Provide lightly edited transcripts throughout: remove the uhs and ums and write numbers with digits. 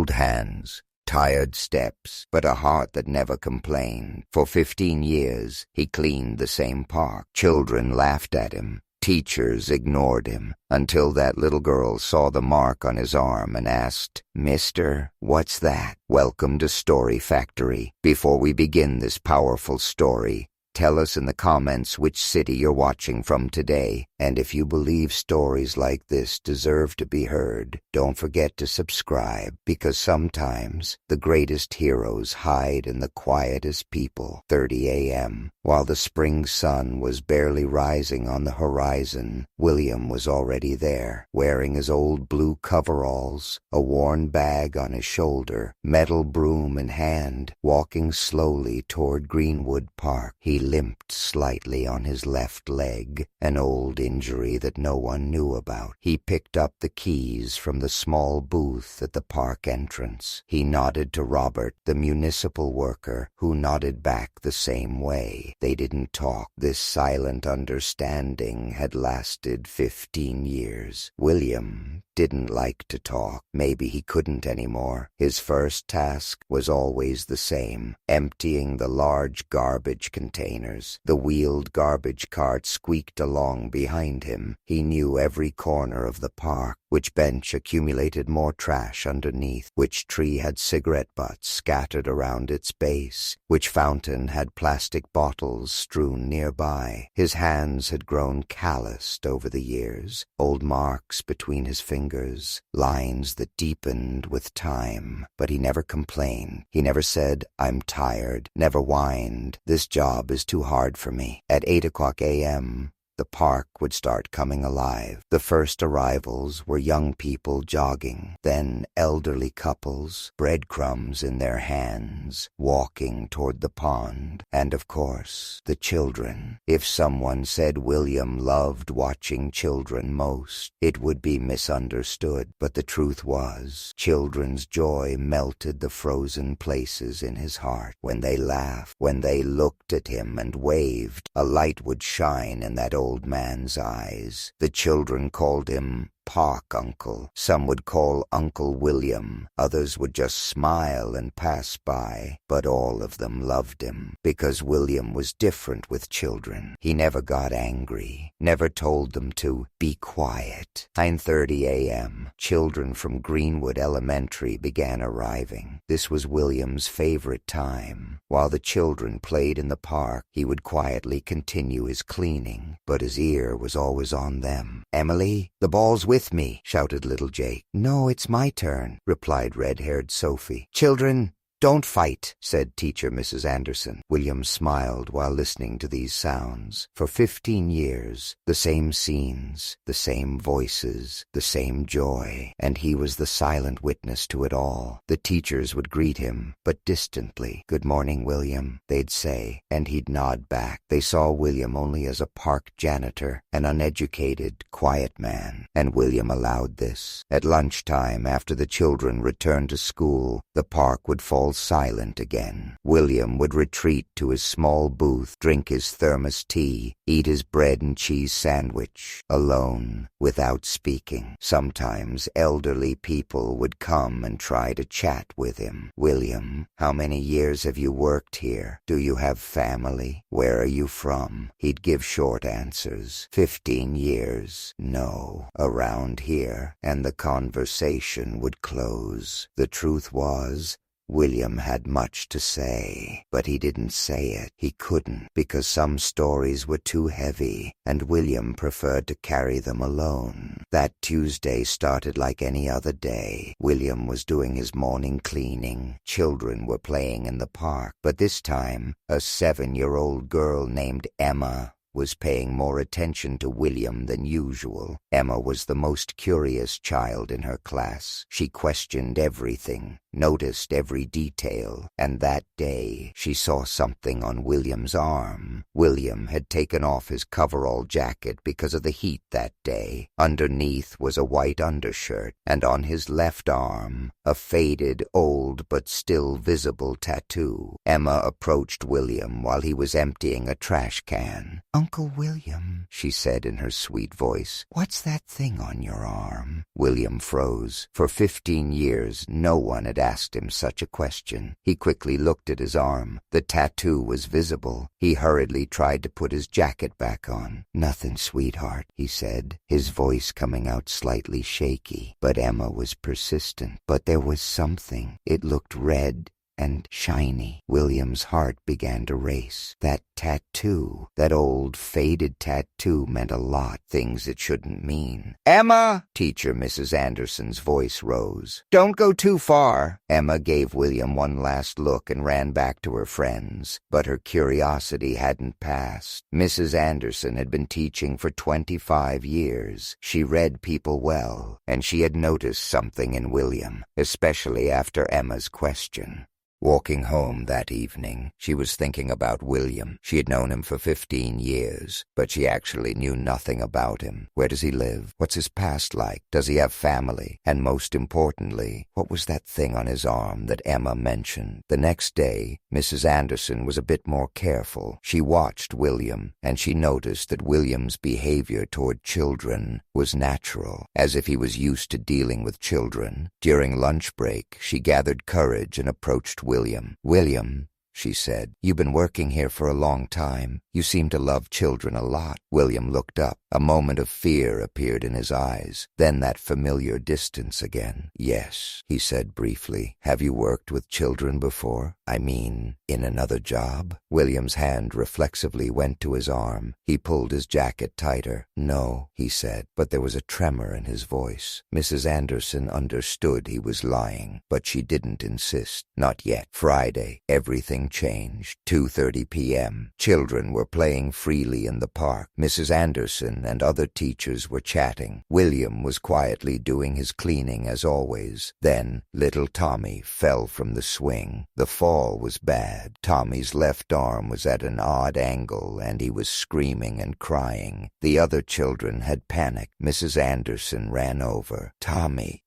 Cold hands, tired steps, but a heart that never complained. For 15 years, he cleaned the same park. Children laughed at him. Teachers ignored him, until that little girl saw the mark on his arm and asked, "Mister, what's that?" Welcome to Story Factory. Before we begin this powerful story, tell us in the comments which city you're watching from today, and if you believe stories like this deserve to be heard, don't forget to subscribe, because sometimes the greatest heroes hide in the quietest people. 30 a.m. While the spring sun was barely rising on the horizon, William was already there, wearing his old blue coveralls, a worn bag on his shoulder, metal broom in hand, walking slowly toward Greenwood Park. He limped slightly on his left leg, an old injury that no one knew about. He picked up the keys from the small booth at the park entrance. He nodded to Robert, the municipal worker, who nodded back the same way. They didn't talk. This silent understanding had lasted 15 years. William didn't like to talk. Maybe he couldn't anymore. His first task was always the same, emptying the large garbage containers. The wheeled garbage cart squeaked along behind him. He knew every corner of the park, which bench accumulated more trash underneath, which tree had cigarette butts scattered around its base, which fountain had plastic bottles strewn nearby. His hands had grown calloused over the years, old marks between his fingers, lines that deepened with time. But he never complained. He never said, "I'm tired," never whined, "This job is too hard for me." At 8 o'clock a.m., the park would start coming alive. The first arrivals were young people jogging, then elderly couples, breadcrumbs in their hands, walking toward the pond, and of course, the children. If someone said William loved watching children most, it would be misunderstood, but the truth was, children's joy melted the frozen places in his heart. When they laughed, when they looked at him and waved, a light would shine in that old man's eyes. The children called him Park Uncle. Some would call Uncle William. Others would just smile and pass by. But all of them loved him, because William was different with children. He never got angry, never told them to be quiet. 9:30 a.m. Children from Greenwood Elementary began arriving. This was William's favorite time. While the children played in the park, he would quietly continue his cleaning, but his ear was always on them. "Emily, the ball's with me," shouted little Jake. "No, it's my turn," replied red-haired Sophie. "Children, don't fight," said teacher Mrs. Anderson. William smiled while listening to these sounds. For 15 years, the same scenes, the same voices, the same joy, and he was the silent witness to it all. The teachers would greet him, but distantly. "Good morning, William," they'd say, and he'd nod back. They saw William only as a park janitor, an uneducated, quiet man, and William allowed this. At lunchtime, after the children returned to school, the park would fall silent again. William would retreat to his small booth, drink his thermos tea, eat his bread and cheese sandwich, alone, without speaking. Sometimes elderly people would come and try to chat with him. "William, how many years have you worked here? Do you have family? Where are you from?" He'd give short answers. 15 years. No, around here. And the conversation would close. The truth was, William had much to say, but he didn't say it. He couldn't, because some stories were too heavy, and William preferred to carry them alone. That Tuesday started like any other day. William was doing his morning cleaning. Children were playing in the park, but this time, a 7-year-old girl named Emma was paying more attention to William than usual. Emma was the most curious child in her class. She questioned everything, noticed every detail, and that day she saw something on William's arm. William had taken off his coverall jacket because of the heat that day. Underneath was a white undershirt, and on his left arm, a faded, old but still visible tattoo. Emma approached William while he was emptying a trash can. Uncle William, she said in her sweet voice, what's that thing on your arm? William froze. For 15 years, no one had asked him such a question. He quickly looked at his arm. The tattoo was visible. He hurriedly tried to put his jacket back on. Nothing, sweetheart, he said, his voice coming out slightly shaky. But Emma was persistent. But there was something. It looked red and shiny. William's heart began to race. That tattoo, that old faded tattoo, meant a lot, things it shouldn't mean. Emma! Teacher Mrs. Anderson's voice rose. Don't go too far. Emma gave William one last look and ran back to her friends, but her curiosity hadn't passed. Mrs. Anderson had been teaching for 25 years. She read people well, and she had noticed something in William, especially after Emma's question. Walking home that evening, she was thinking about William. She had known him for 15 years, but she actually knew nothing about him. Where does he live? What's his past like? Does he have family? And most importantly, what was that thing on his arm that Emma mentioned? The next day, Mrs. Anderson was a bit more careful. She watched William, and she noticed that William's behavior toward children was natural, as if he was used to dealing with children. During lunch break, she gathered courage and approached William. William, she said, you've been working here for a long time. You seem to love children a lot. William looked up. A moment of fear appeared in his eyes, then that familiar distance again. Yes, he said briefly. Have you worked with children before? I mean, in another job? William's hand reflexively went to his arm. He pulled his jacket tighter. No, he said, but there was a tremor in his voice. Mrs. Anderson understood he was lying, but she didn't insist. Not yet. Friday, everything changed. 2:30 p.m. Children were playing freely in the park. Mrs. Anderson and other teachers were chatting. William was quietly doing his cleaning as always. Then little Tommy fell from the swing. The fall was bad. Tommy's left arm was at an odd angle, and he was screaming and crying. The other children had panicked. Mrs. Anderson ran over. Tommy,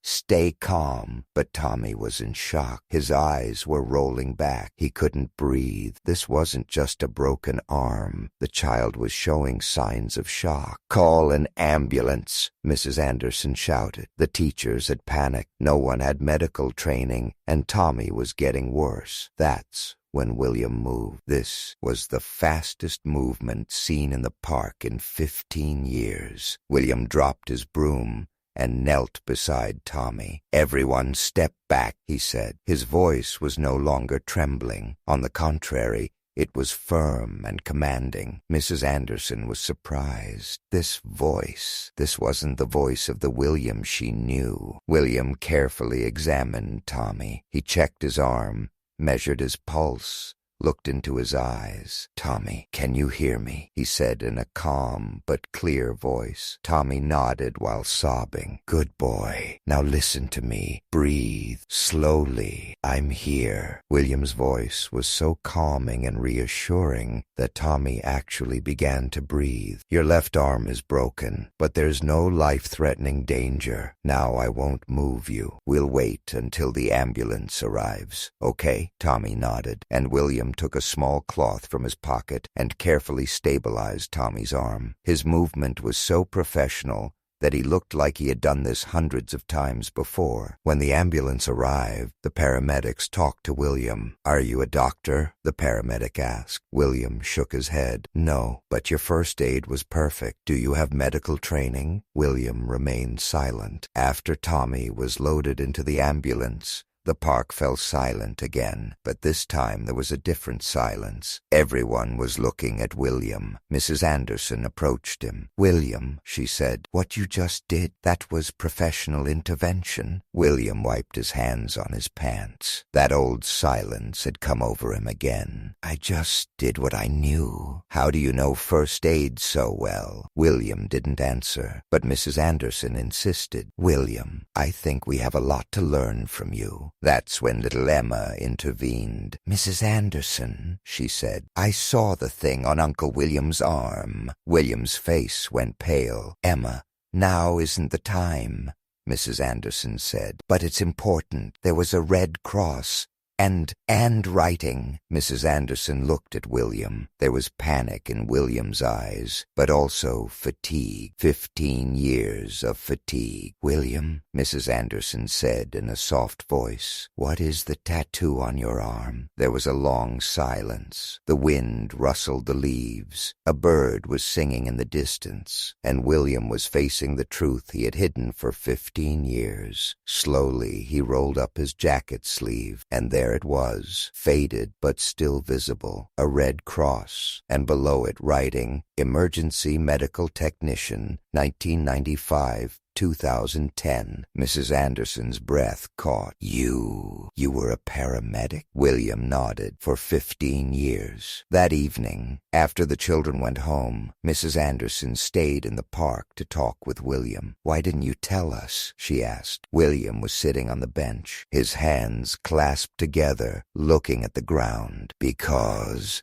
stay calm. But Tommy was in shock. His eyes were rolling back. He couldn't breathe. This wasn't just a broken arm. The child was showing signs of shock. Call an ambulance, Mrs. Anderson shouted. The teachers had panicked. No one had medical training, and Tommy was getting worse. That's when William moved. This was the fastest movement seen in the park in 15 years. William dropped his broom and knelt beside Tommy. Everyone step back, he said. His voice was no longer trembling. On the contrary, it was firm and commanding. Mrs. Anderson was surprised. This wasn't the voice of the William she knew. William carefully examined Tommy. He checked his arm, measured his pulse, looked into his eyes. Tommy, can you hear me? He said in a calm but clear voice. Tommy nodded while sobbing. Good boy. Now listen to me. Breathe slowly. I'm here. William's voice was so calming and reassuring that Tommy actually began to breathe. Your left arm is broken, but there's no life-threatening danger. Now I won't move you. We'll wait until the ambulance arrives. Okay? Tommy nodded, and William took a small cloth from his pocket and carefully stabilized Tommy's arm. His movement was so professional that he looked like he had done this hundreds of times before. When the ambulance arrived, the paramedics talked to William. Are you a doctor? The paramedic asked. William shook his head. No, but your first aid was perfect. Do you have medical training? William remained silent. After Tommy was loaded into the ambulance, the park fell silent again, but this time there was a different silence. Everyone was looking at William. Mrs. Anderson approached him. William, she said, what you just did, that was professional intervention. William wiped his hands on his pants. That old silence had come over him again. I just did what I knew. How do you know first aid so well? William didn't answer, but Mrs. Anderson insisted. William, I think we have a lot to learn from you. That's when little Emma intervened. Mrs. Anderson, she said, I saw the thing on Uncle William's arm. William's face went pale. Emma, now isn't the time, Mrs. Anderson said. But it's important. There was a red cross. And writing. Mrs. Anderson looked at William. There was panic in William's eyes, but also fatigue. 15 years of fatigue. William, Mrs. Anderson said in a soft voice, what is the tattoo on your arm? There was a long silence. The wind rustled the leaves. A bird was singing in the distance, and William was facing the truth he had hidden for 15 years. Slowly he rolled up his jacket sleeve, and there it was, faded but still visible, a red cross, and below it writing, Emergency Medical Technician, 1995, 2010. Mrs. Anderson's breath caught. You were a paramedic? William nodded. For 15 years. That evening, after the children went home, Mrs. Anderson stayed in the park to talk with William. Why didn't you tell us? She asked. William was sitting on the bench, his hands clasped together, looking at the ground. Because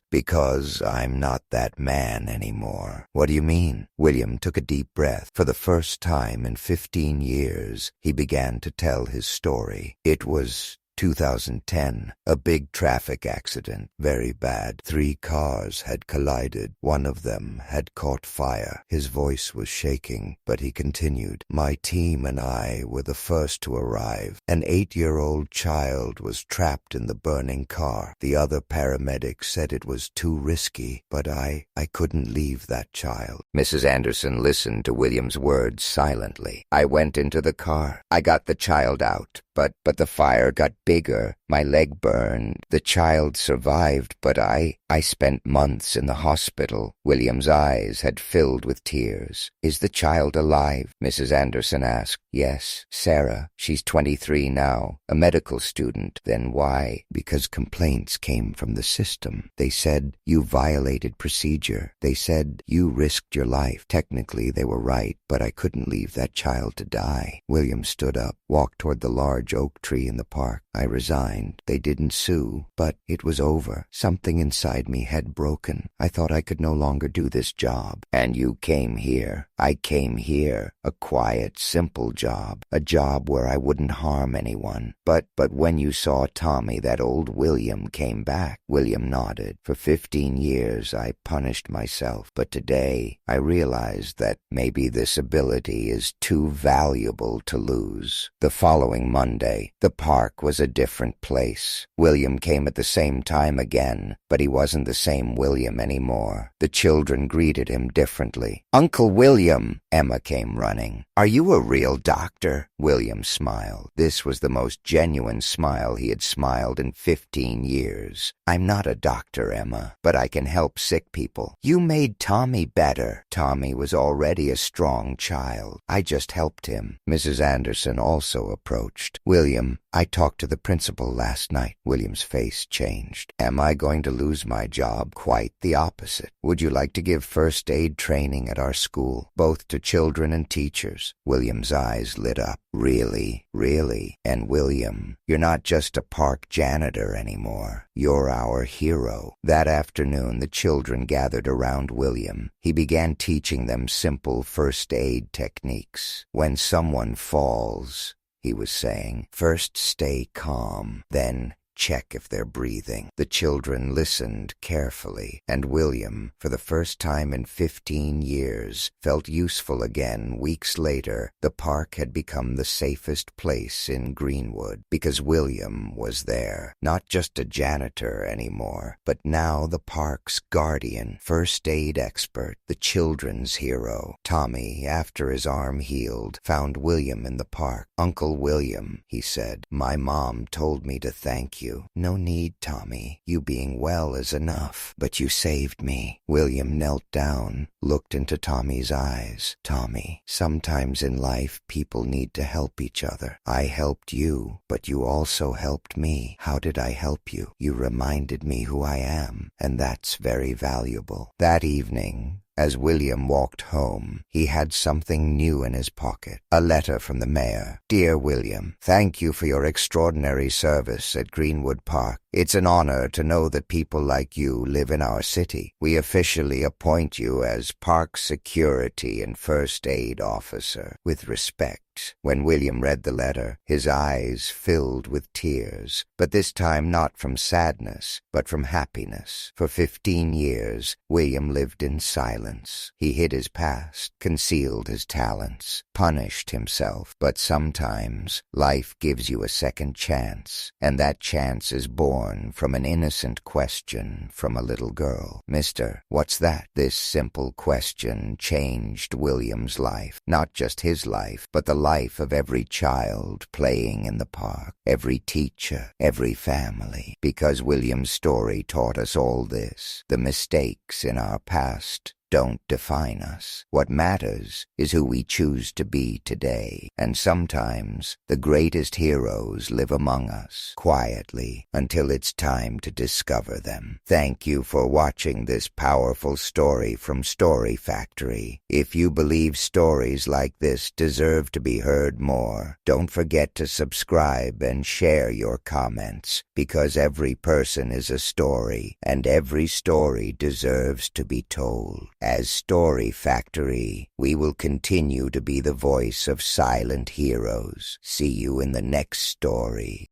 I'm not that man anymore. What do you mean? William took a deep breath. For the first time in 15 years, he began to tell his story. It was 2010, a big traffic accident, very bad. 3 cars had collided. One of them had caught fire. His voice was shaking, but he continued. My team and I were the first to arrive. An 8-year-old child was trapped in the burning car. The other paramedics said it was too risky, but I couldn't leave that child. Mrs. Anderson listened to William's words silently. I went into the car. I got the child out. But the fire got bigger. My leg burned. The child survived, but I spent months in the hospital. William's eyes had filled with tears. Is the child alive? Mrs. Anderson asked. Yes, Sarah. She's 23 now, a medical student. Then why? Because complaints came from the system. They said you violated procedure. They said you risked your life. Technically, they were right, but I couldn't leave that child to die. William stood up, walked toward the large oak tree in the park. I resigned. They didn't sue, but it was over. Something inside me had broken. I thought I could no longer do this job. And you came here. I came here. A quiet, simple job. A job where I wouldn't harm anyone. But when you saw Tommy, that old William came back. William nodded. For 15 years I punished myself, but today I realized that maybe this ability is too valuable to lose. The following Monday, the park was a different place. William came at the same time again, but he wasn't the same William anymore. The children greeted him differently. Uncle William! Emma came running. Are you a real doctor? William smiled. This was the most genuine smile he had smiled in 15 years. I'm not a doctor, Emma, but I can help sick people. You made Tommy better. Tommy was already a strong child. I just helped him. Mrs. Anderson also approached. William, I talked to the principal last night. William's face changed. Am I going to lose my job? Quite the opposite. Would you like to give first aid training at our school, both to children and teachers? William's eyes lit up. Really? Really? And William, you're not just a park janitor anymore. You're our hero. That afternoon, the children gathered around William. He began teaching them simple first aid techniques. When someone falls, he was saying, first stay calm, then check if they're breathing. The children listened carefully, and William, for the first time in 15 years, felt useful again. Weeks later, the park had become the safest place in Greenwood because William was there. Not just a janitor anymore, but now the park's guardian, first aid expert, the children's hero. Tommy, after his arm healed, found William in the park. Uncle William, he said, my mom told me to thank you. No need, Tommy. You being well is enough. But you saved me. William knelt down, looked into Tommy's eyes. Tommy, sometimes in life people need to help each other. I helped you, but you also helped me. How did I help you? You reminded me who I am, and that's very valuable. That evening, as William walked home, he had something new in his pocket, a letter from the mayor. Dear William, thank you for your extraordinary service at Greenwood Park. It's an honor to know that people like you live in our city. We officially appoint you as Park Security and First Aid Officer. With respect, shocked. When William read the letter, his eyes filled with tears, but this time not from sadness, but from happiness. For 15 years, William lived in silence. He hid his past, concealed his talents, punished himself. But sometimes, life gives you a second chance, and that chance is born from an innocent question from a little girl. "Mister, what's that?" This simple question changed William's life. Not just his life, but the life of every child playing in the park, every teacher, every family. Because William's story taught us all this: the mistakes in our past don't define us. What matters is who we choose to be today. And sometimes the greatest heroes live among us, quietly, until it's time to discover them. Thank you for watching this powerful story from Story Factory. If you believe stories like this deserve to be heard more, don't forget to subscribe and share your comments, because every person is a story, and every story deserves to be told. As Story Factory, we will continue to be the voice of silent heroes. See you in the next story.